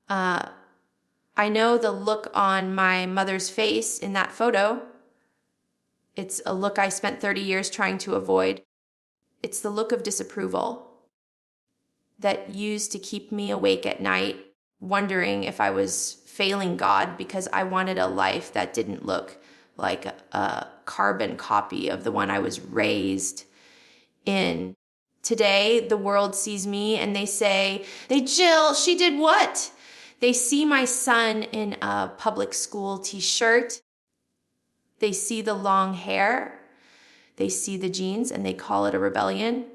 I know the look on my mother's face in that photo. It's a look I spent 30 years trying to avoid. It's the look of disapproval that used to keep me awake at night, wondering if I was failing God because I wanted a life that didn't look like a carbon copy of the one I was raised in. Today, the world sees me and they say, Jill, she did what? They see my son in a public school t-shirt. They see the long hair. They see the jeans and they call it a rebellion.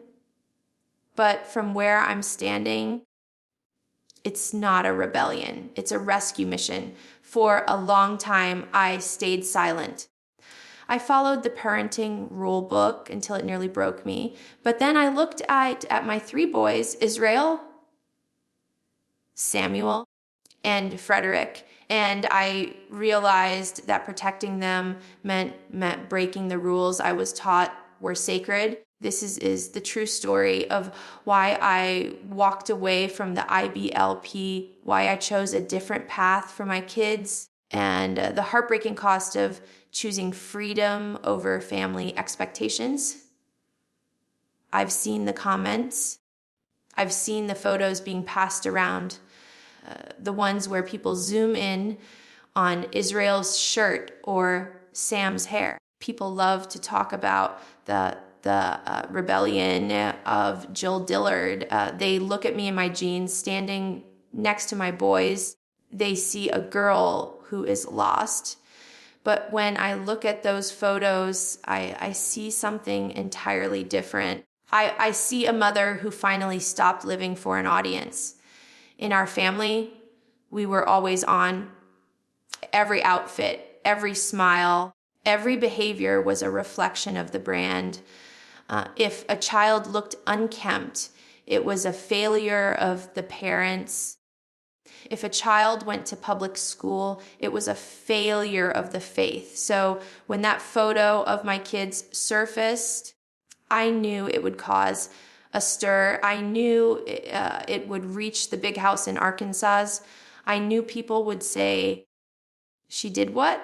But from where I'm standing, it's not a rebellion. It's a rescue mission. For a long time, I stayed silent. I followed the parenting rule book until it nearly broke me. But then I looked at my 3 boys, Israel, Samuel, and Frederick, and I realized that protecting them meant breaking the rules I was taught were sacred. This is the true story of why I walked away from the IBLP, why I chose a different path for my kids, and the heartbreaking cost of choosing freedom over family expectations. I've seen the comments. I've seen the photos being passed around, the ones where people zoom in on Israel's shirt or Sam's hair. People love to talk about the rebellion of Jill Dillard. They look at me in my jeans standing next to my boys. They see a girl who is lost. But when I look at those photos, I see something entirely different. I see a mother who finally stopped living for an audience. In our family, we were always on. Every outfit, every smile, every behavior was a reflection of the brand. If a child looked unkempt, it was a failure of the parents. If a child went to public school, it was a failure of the faith. So when that photo of my kids surfaced, I knew it would cause a stir. I knew it would reach the big house in Arkansas. I knew people would say, she did what?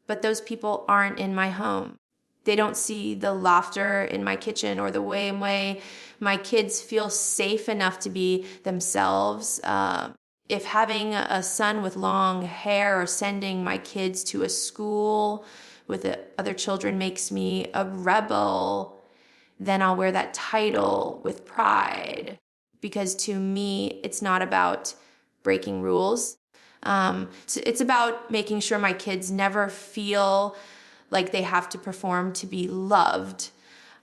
But those people aren't in my home. They don't see the laughter in my kitchen or the way my kids feel safe enough to be themselves. If having a son with long hair or sending my kids to a school with other children makes me a rebel, then I'll wear that title with pride. Because to me, it's not about breaking rules. It's about making sure my kids never feel like they have to perform to be loved.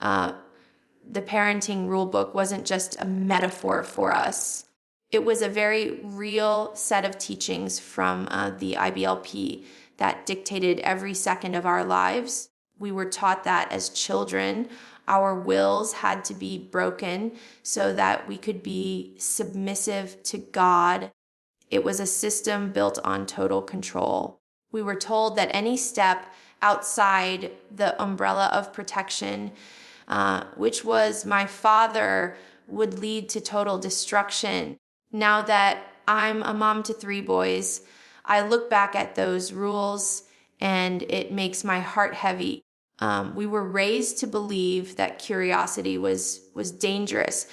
The parenting rule book wasn't just a metaphor for us. It was a very real set of teachings from the IBLP that dictated every second of our lives. We were taught that as children, our wills had to be broken so that we could be submissive to God. It was a system built on total control. We were told that any step outside the umbrella of protection, which was my father, would lead to total destruction. Now that I'm a mom to 3 boys, I look back at those rules and it makes my heart heavy. We were raised to believe that curiosity was dangerous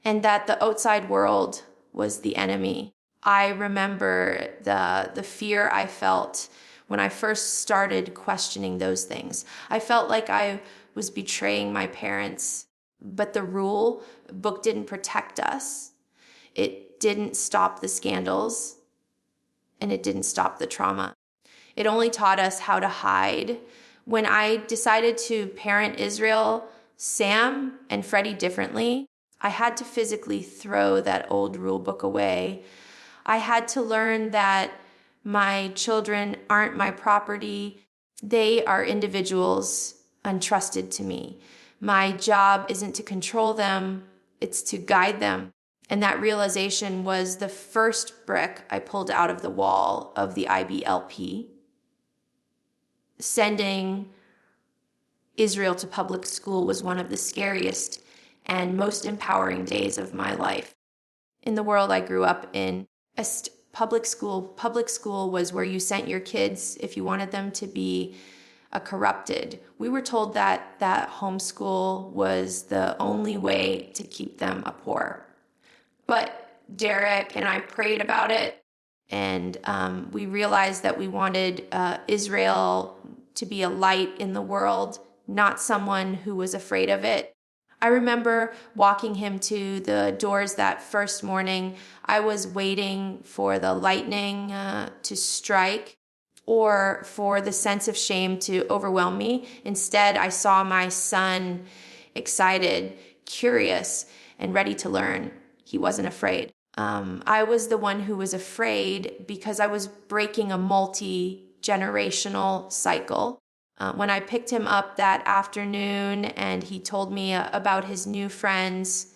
and that the outside world was the enemy. I remember the fear I felt when I first started questioning those things. I felt like I was betraying my parents, but the rule book didn't protect us. It didn't stop the scandals, and it didn't stop the trauma. It only taught us how to hide. When I decided to parent Israel, Sam, and Freddie differently, I had to physically throw that old rule book away. I had to learn that my children aren't my property. They are individuals entrusted to me. My job isn't to control them, it's to guide them. And that realization was the first brick I pulled out of the wall of the IBLP. Sending Israel to public school was one of the scariest and most empowering days of my life. In the world I grew up in, Public school was where you sent your kids if you wanted them to be corrupted. We were told that homeschool was the only way to keep them poor. But Derek and I prayed about it, and we realized that we wanted Israel to be a light in the world, not someone who was afraid of it. I remember walking him to the doors that first morning. I was waiting for the lightning to strike or for the sense of shame to overwhelm me. Instead, I saw my son excited, curious, and ready to learn. He wasn't afraid. I was the one who was afraid because I was breaking a multi-generational cycle. When I picked him up that afternoon and he told me about his new friends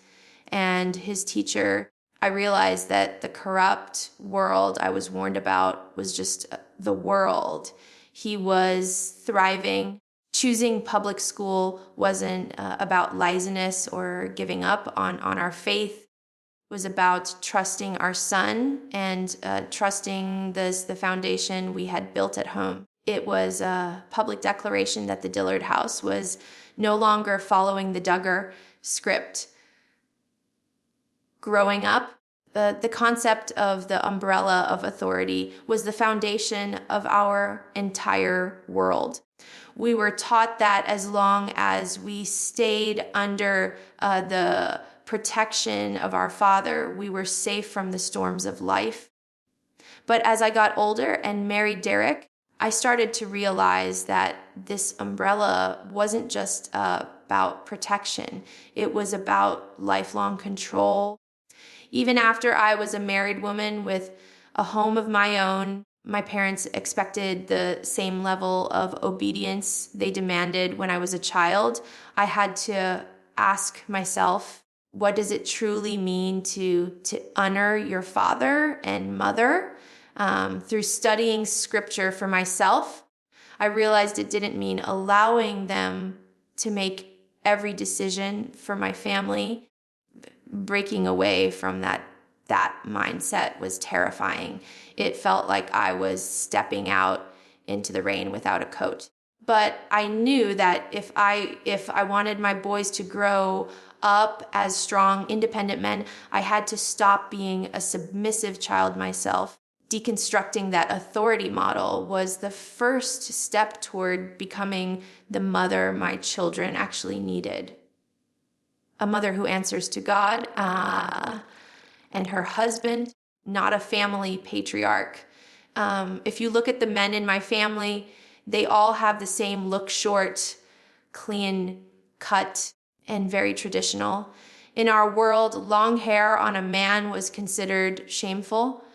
and his teacher, I realized that the corrupt world I was warned about was just the world. He was thriving. Choosing public school wasn't about laziness or giving up on our faith. It was about trusting our son and trusting the foundation we had built at home. It was a public declaration that the Dillard house was no longer following the Duggar script. Growing up, the concept of the umbrella of authority was the foundation of our entire world. We were taught that as long as we stayed under the protection of our Father, we were safe from the storms of life. But as I got older and married Derek, I started to realize that this umbrella wasn't just about protection. It was about lifelong control. Even after I was a married woman with a home of my own, my parents expected the same level of obedience they demanded when I was a child. I had to ask myself, what does it truly mean to honor your father and mother? Through studying scripture for myself, I realized it didn't mean allowing them to make every decision for my family. Breaking away from that mindset was terrifying. It felt like I was stepping out into the rain without a coat. But I knew that if I wanted my boys to grow up as strong, independent men, I had to stop being a submissive child myself. Deconstructing that authority model was the first step toward becoming the mother my children actually needed. A mother who answers to God and her husband, not a family patriarch. If you look at the men in my family, they all have the same look: short, clean cut, and very traditional. In our world, long hair on a man was considered shameful.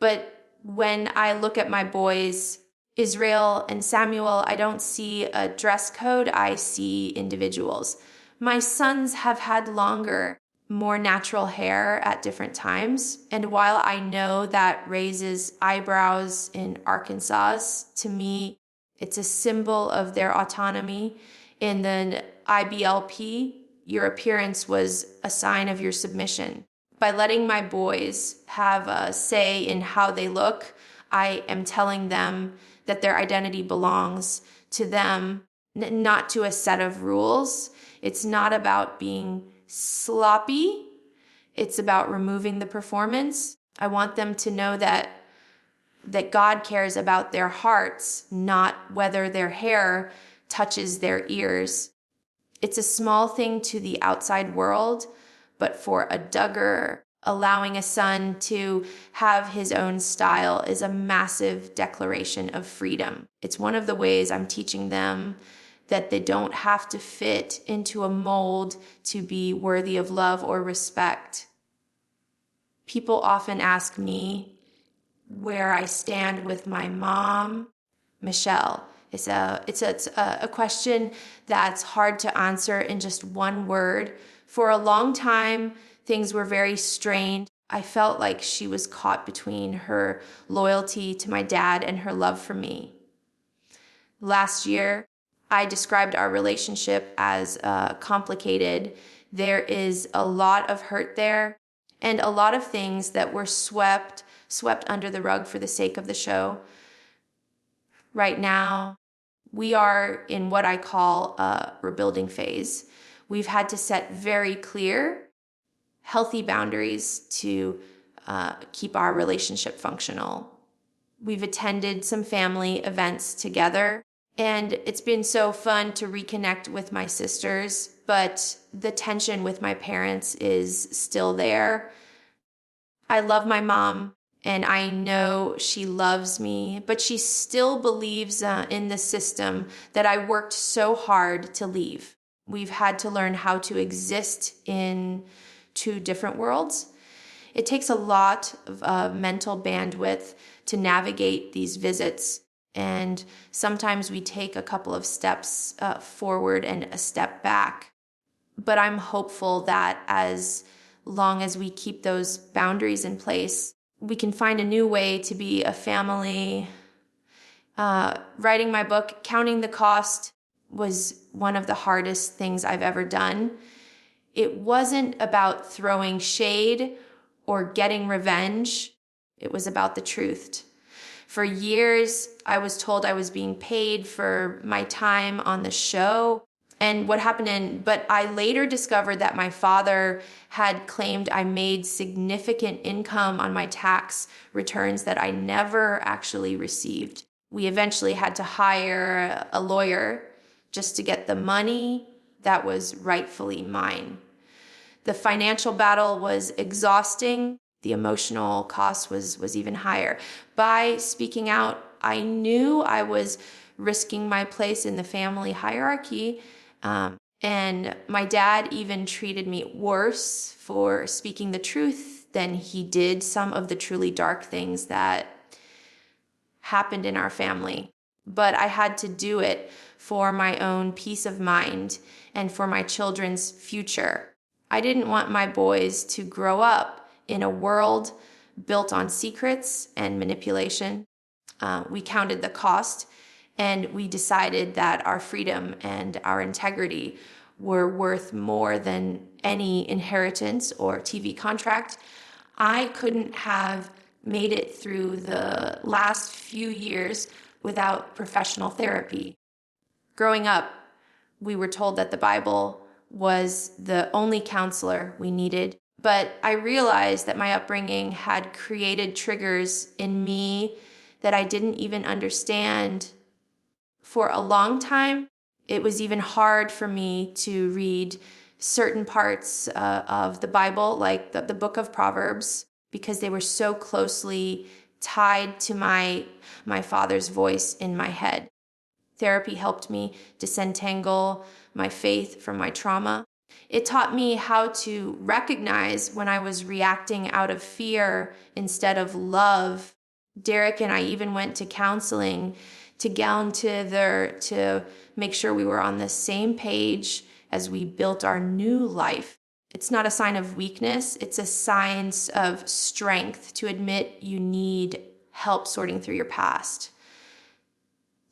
But when I look at my boys, Israel and Samuel, I don't see a dress code, I see individuals. My sons have had longer, more natural hair at different times. And while I know that raises eyebrows in Arkansas, to me, it's a symbol of their autonomy. In the IBLP, your appearance was a sign of your submission. By letting my boys have a say in how they look, I am telling them that their identity belongs to them, not to a set of rules. It's not about being sloppy. It's about removing the performance. I want them to know that God cares about their hearts, not whether their hair touches their ears. It's a small thing to the outside world, but for a Duggar, allowing a son to have his own style is a massive declaration of freedom. It's one of the ways I'm teaching them that they don't have to fit into a mold to be worthy of love or respect. People often ask me where I stand with my mom, Michelle. It's a question that's hard to answer in just one word. For a long time, things were very strained. I felt like she was caught between her loyalty to my dad and her love for me. Last year, I described our relationship as complicated. There is a lot of hurt there and a lot of things that were swept swept under the rug for the sake of the show. Right now, we are in what I call a rebuilding phase. We've had to set very clear, healthy boundaries to keep our relationship functional. We've attended some family events together, and it's been so fun to reconnect with my sisters, but the tension with my parents is still there. I love my mom, and I know she loves me, but she still believes in the system that I worked so hard to leave. We've had to learn how to exist in two different worlds. It takes a lot of mental bandwidth to navigate these visits, and sometimes we take a couple of steps forward and a step back. But I'm hopeful that as long as we keep those boundaries in place, we can find a new way to be a family. Writing my book, Counting the Cost, was one of the hardest things I've ever done. It wasn't about throwing shade or getting revenge. It was about the truth. For years, I was told I was being paid for my time on the show. And what happened but I later discovered that my father had claimed I made significant income on my tax returns that I never actually received. We eventually had to hire a lawyer just to get the money that was rightfully mine. The financial battle was exhausting. The emotional cost was even higher. By speaking out, I knew I was risking my place in the family hierarchy. And my dad even treated me worse for speaking the truth than he did some of the truly dark things that happened in our family. But I had to do it for my own peace of mind and for my children's future. I didn't want my boys to grow up in a world built on secrets and manipulation. We counted the cost, and we decided that our freedom and our integrity were worth more than any inheritance or TV contract. I couldn't have made it through the last few years without professional therapy. Growing up, we were told that the Bible was the only counselor we needed, but I realized that my upbringing had created triggers in me that I didn't even understand. For a long time, it was even hard for me to read certain parts of the Bible, like the book of Proverbs, because they were so closely tied to my father's voice in my head. Therapy helped me disentangle my faith from my trauma. It taught me how to recognize when I was reacting out of fear instead of love. Derek and I even went to counseling together to make sure we were on the same page as we built our new life. It's not a sign of weakness. It's a sign of strength to admit you need help sorting through your past.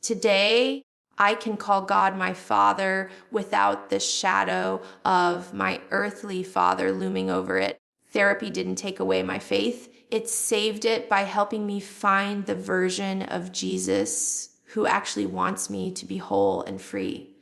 Today, I can call God my Father without the shadow of my earthly father looming over it. Therapy didn't take away my faith. It saved it by helping me find the version of Jesus who actually wants me to be whole and free.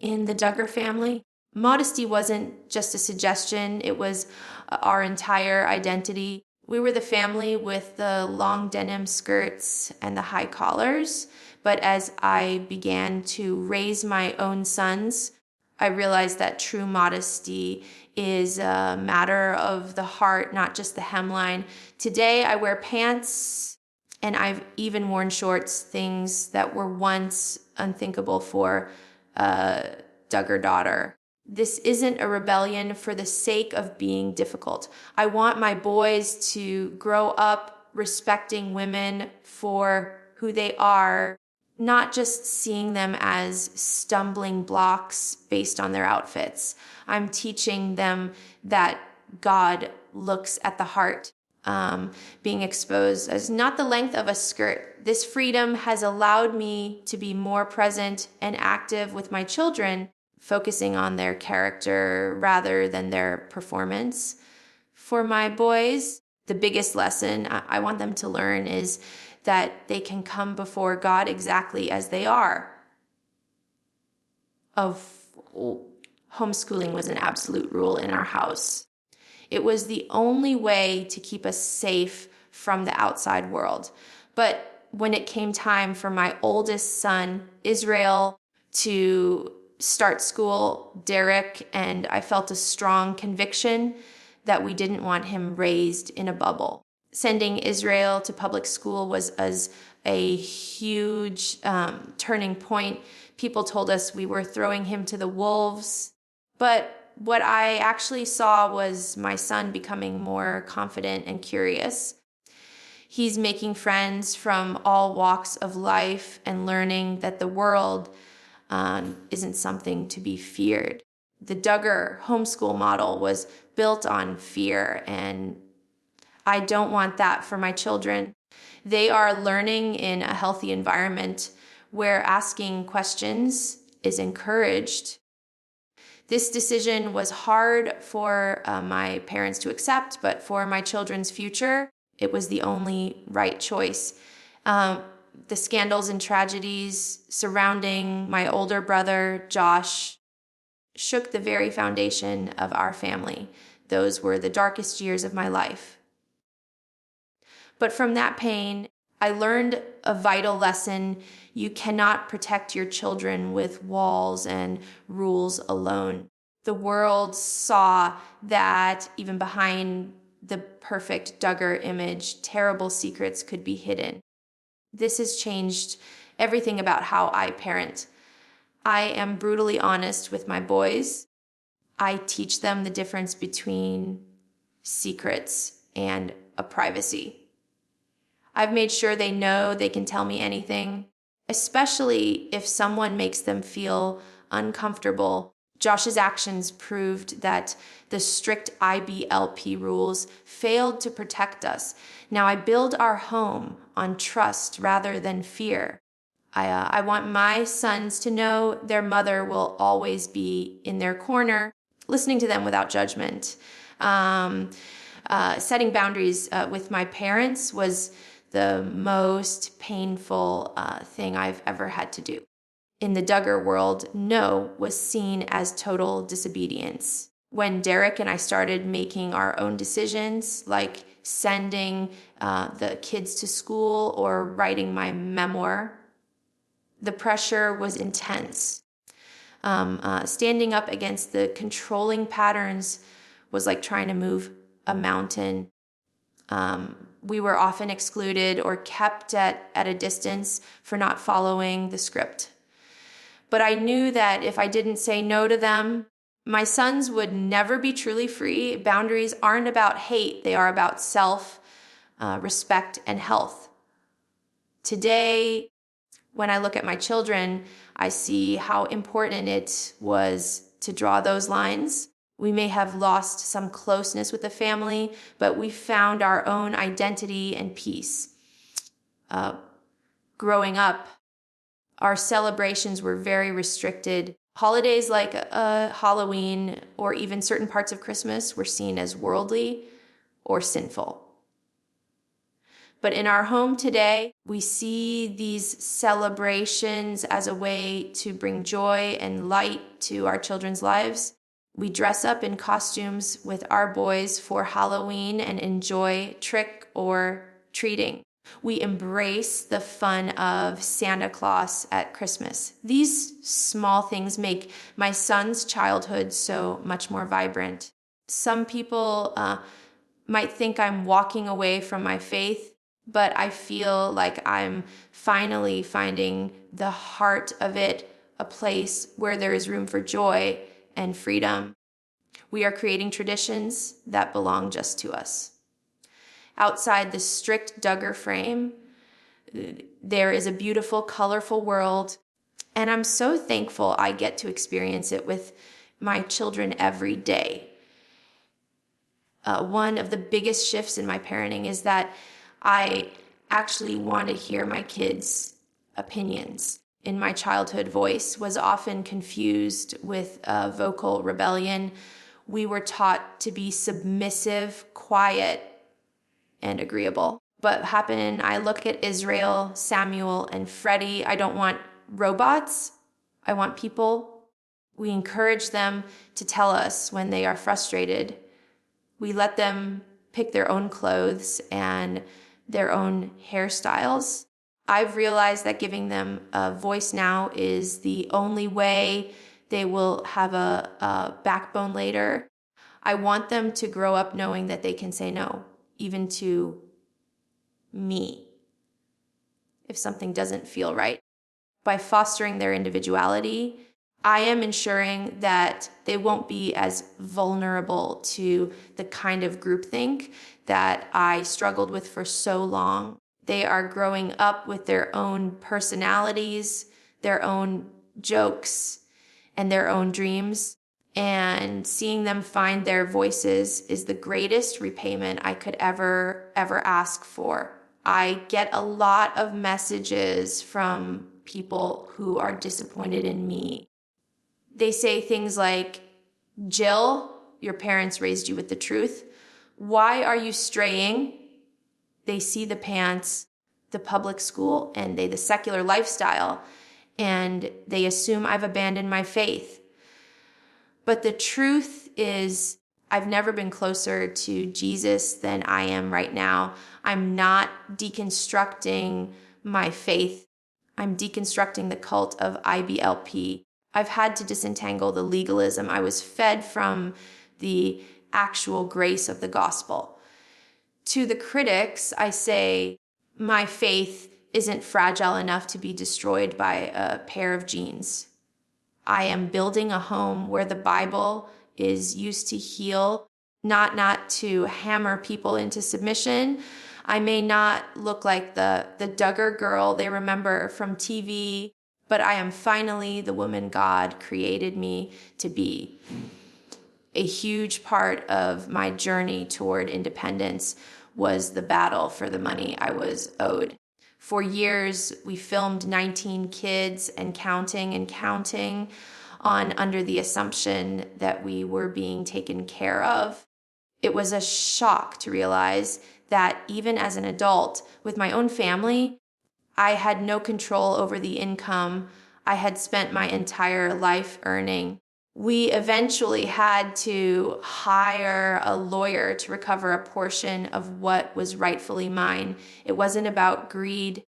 In the Duggar family, modesty wasn't just a suggestion. It was our entire identity. We were the family with the long denim skirts and the high collars. But as I began to raise my own sons, I realized that true modesty is a matter of the heart, not just the hemline. Today, I wear pants, and I've even worn shorts, things that were once unthinkable for a Duggar daughter. This isn't a rebellion for the sake of being difficult. I want my boys to grow up respecting women for who they are, not just seeing them as stumbling blocks based on their outfits. I'm teaching them that God looks at the heart. Being exposed as not the length of a skirt. This freedom has allowed me to be more present and active with my children, focusing on their character rather than their performance. For my boys, the biggest lesson I want them to learn is that they can come before God exactly as they are. Homeschooling was an absolute rule in our house. It was the only way to keep us safe from the outside world. But when it came time for my oldest son, Israel, to start school, Derek, and I felt a strong conviction that we didn't want him raised in a bubble. Sending Israel to public school was a huge turning point. People told us we were throwing him to the wolves. But what I actually saw was my son becoming more confident and curious. He's making friends from all walks of life and learning that the world isn't something to be feared. The Duggar homeschool model was built on fear, and I don't want that for my children. They are learning in a healthy environment where asking questions is encouraged. This decision was hard for my parents to accept, but for my children's future, it was the only right choice. The scandals and tragedies surrounding my older brother, Josh, shook the very foundation of our family. Those were the darkest years of my life. But from that pain, I learned a vital lesson. You cannot protect your children with walls and rules alone. The world saw that even behind the perfect Duggar image, terrible secrets could be hidden. This has changed everything about how I parent. I am brutally honest with my boys. I teach them the difference between secrets and a privacy. I've made sure they know they can tell me anything, especially if someone makes them feel uncomfortable. Josh's actions proved that the strict IBLP rules failed to protect us. Now I build our home on trust rather than fear. I want my sons to know their mother will always be in their corner, listening to them without judgment. Setting boundaries with my parents was the most painful thing I've ever had to do. In the Duggar world, no was seen as total disobedience. When Derek and I started making our own decisions, like sending the kids to school or writing my memoir, the pressure was intense. Standing up against the controlling patterns was like trying to move a mountain. We were often excluded or kept at a distance for not following the script. But I knew that if I didn't say no to them, my sons would never be truly free. Boundaries aren't about hate. They are about self, respect, and health. Today, when I look at my children, I see how important it was to draw those lines. We may have lost some closeness with the family, but we found our own identity and peace. Growing up, our celebrations were very restricted. Holidays like Halloween or even certain parts of Christmas were seen as worldly or sinful. But in our home today, we see these celebrations as a way to bring joy and light to our children's lives. We dress up in costumes with our boys for Halloween and enjoy trick or treating. We embrace the fun of Santa Claus at Christmas. These small things make my son's childhood so much more vibrant. Some people might think I'm walking away from my faith, but I feel like I'm finally finding the heart of it, a place where there is room for joy and freedom. We are creating traditions that belong just to us. Outside the strict Duggar frame, there is a beautiful, colorful world, and I'm so thankful I get to experience it with my children every day. One of the biggest shifts in my parenting is that I actually want to hear my kids' opinions. In my childhood, voice was often confused with vocal rebellion. we were taught to be submissive, quiet, and agreeable. But I look at Israel, Samuel, and Freddie. I don't want robots. I want people. We encourage them to tell us when they are frustrated. We let them pick their own clothes and their own hairstyles. I've realized that giving them a voice now is the only way they will have a backbone later. I want them to grow up knowing that they can say no, even to me, if something doesn't feel right. By fostering their individuality, I am ensuring that they won't be as vulnerable to the kind of groupthink that I struggled with for so long. They are growing up with their own personalities, their own jokes, and their own dreams. And seeing them find their voices is the greatest repayment I could ever ask for. I get a lot of messages from people who are disappointed in me. They say things like, Jill, your parents raised you with the truth. Why are you straying? They see the pants, the public school, and the secular lifestyle, and they assume I've abandoned my faith. But the truth is, I've never been closer to Jesus than I am right now. I'm not deconstructing my faith. I'm deconstructing the cult of IBLP. I've had to disentangle the legalism I was fed from the actual grace of the gospel. To the critics, I say, my faith isn't fragile enough to be destroyed by a pair of jeans. I am building a home where the Bible is used to heal, not to hammer people into submission. I may not look like the Duggar girl they remember from TV, but I am finally the woman God created me to be. A huge part of my journey toward independence was the battle for the money I was owed. For years, we filmed 19 kids and counting on under the assumption that we were being taken care of. It was a shock to realize that even as an adult with my own family, I had no control over the income I had spent my entire life earning. We eventually had to hire a lawyer to recover a portion of what was rightfully mine. It wasn't about greed.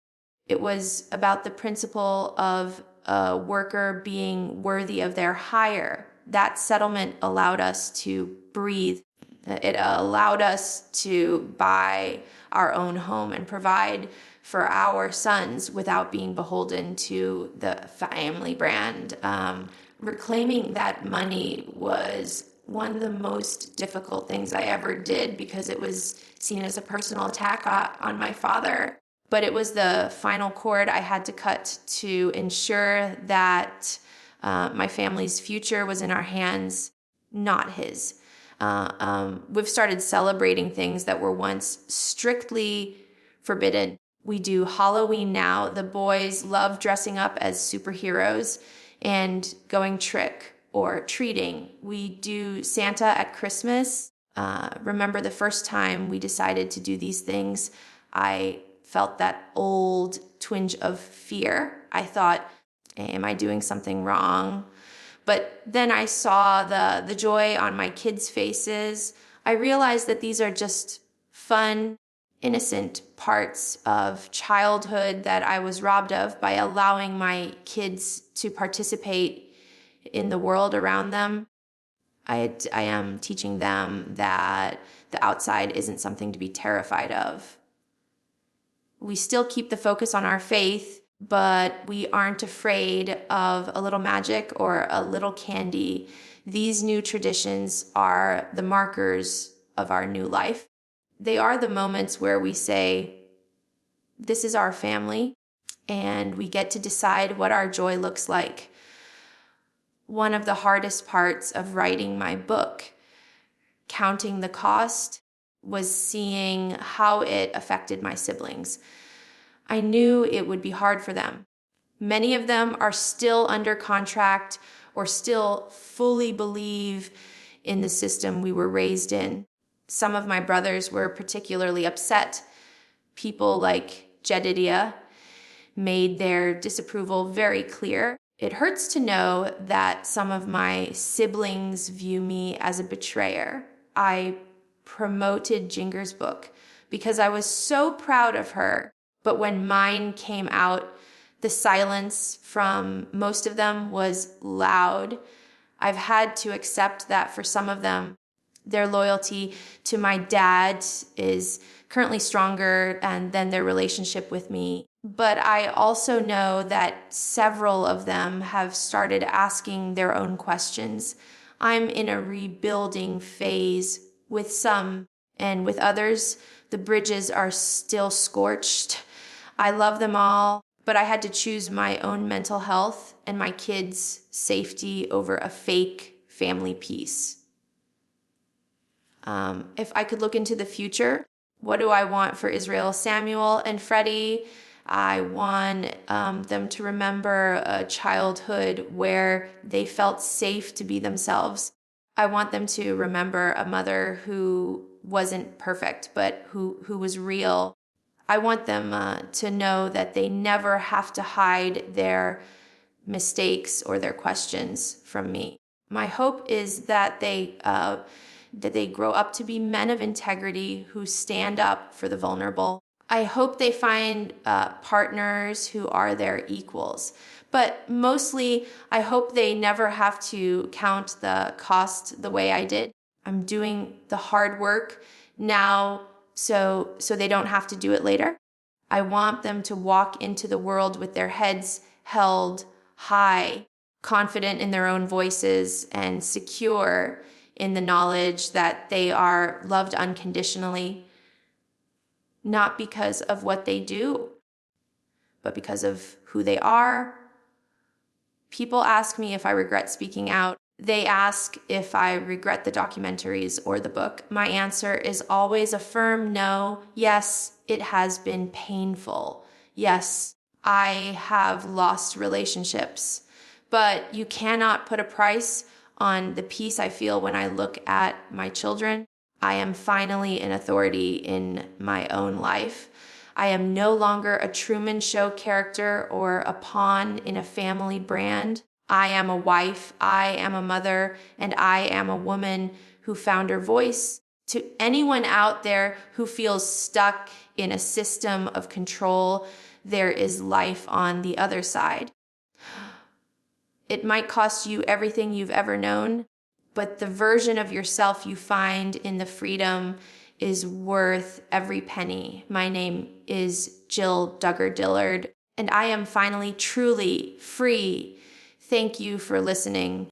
It was about the principle of a worker being worthy of their hire. That settlement allowed us to breathe. It allowed us to buy our own home and provide for our sons without being beholden to the family brand. Reclaiming that money was one of the most difficult things I ever did because it was seen as a personal attack on my father. But it was the final cord I had to cut to ensure that my family's future was in our hands, not his. We've started celebrating things that were once strictly forbidden. We do Halloween now. The boys love dressing up as superheroes and going trick or treating. We do Santa at Christmas. Remember the first time we decided to do these things, I felt that old twinge of fear. I thought, am I doing something wrong? But then I saw the joy on my kids' faces. I realized that these are just fun, innocent parts of childhood that I was robbed of by allowing my kids to participate in the world around them. I am teaching them that the outside isn't something to be terrified of. We still keep the focus on our faith, but we aren't afraid of a little magic or a little candy. These new traditions are the markers of our new life. They are the moments where we say, this is our family, and we get to decide what our joy looks like. One of the hardest parts of writing my book, Counting the Cost, was seeing how it affected my siblings. I knew it would be hard for them. Many of them are still under contract or still fully believe in the system we were raised in. Some of my brothers were particularly upset. People like Jedediah made their disapproval very clear. It hurts to know that some of my siblings view me as a betrayer. I promoted Jinger's book because I was so proud of her. But when mine came out, the silence from most of them was loud. I've had to accept that for some of them, their loyalty to my dad is currently stronger than their relationship with me. But I also know that several of them have started asking their own questions. I'm in a rebuilding phase with some, and with others, the bridges are still scorched. I love them all, but I had to choose my own mental health and my kids' safety over a fake family peace. If I could look into the future, what do I want for Israel, Samuel, and Freddie? I want them to remember a childhood where they felt safe to be themselves. I want them to remember a mother who wasn't perfect, but who was real. I want them to know that they never have to hide their mistakes or their questions from me. My hope is that they grow up to be men of integrity who stand up for the vulnerable. I hope they find partners who are their equals. But mostly, I hope they never have to count the cost the way I did. I'm doing the hard work now so they don't have to do it later. I want them to walk into the world with their heads held high, confident in their own voices, and secure in the knowledge that they are loved unconditionally, not because of what they do, but because of who they are. People ask me if I regret speaking out. They ask if I regret the documentaries or the book. My answer is always a firm no. Yes, it has been painful. Yes, I have lost relationships. But you cannot put a price on the peace I feel when I look at my children. I am finally an authority in my own life. I am no longer a Truman Show character or a pawn in a family brand. I am a wife, I am a mother, and I am a woman who found her voice. To anyone out there who feels stuck in a system of control, there is life on the other side. It might cost you everything you've ever known, but the version of yourself you find in the freedom is worth every penny. My name is Jill Duggar Dillard, and I am finally truly free. Thank you for listening.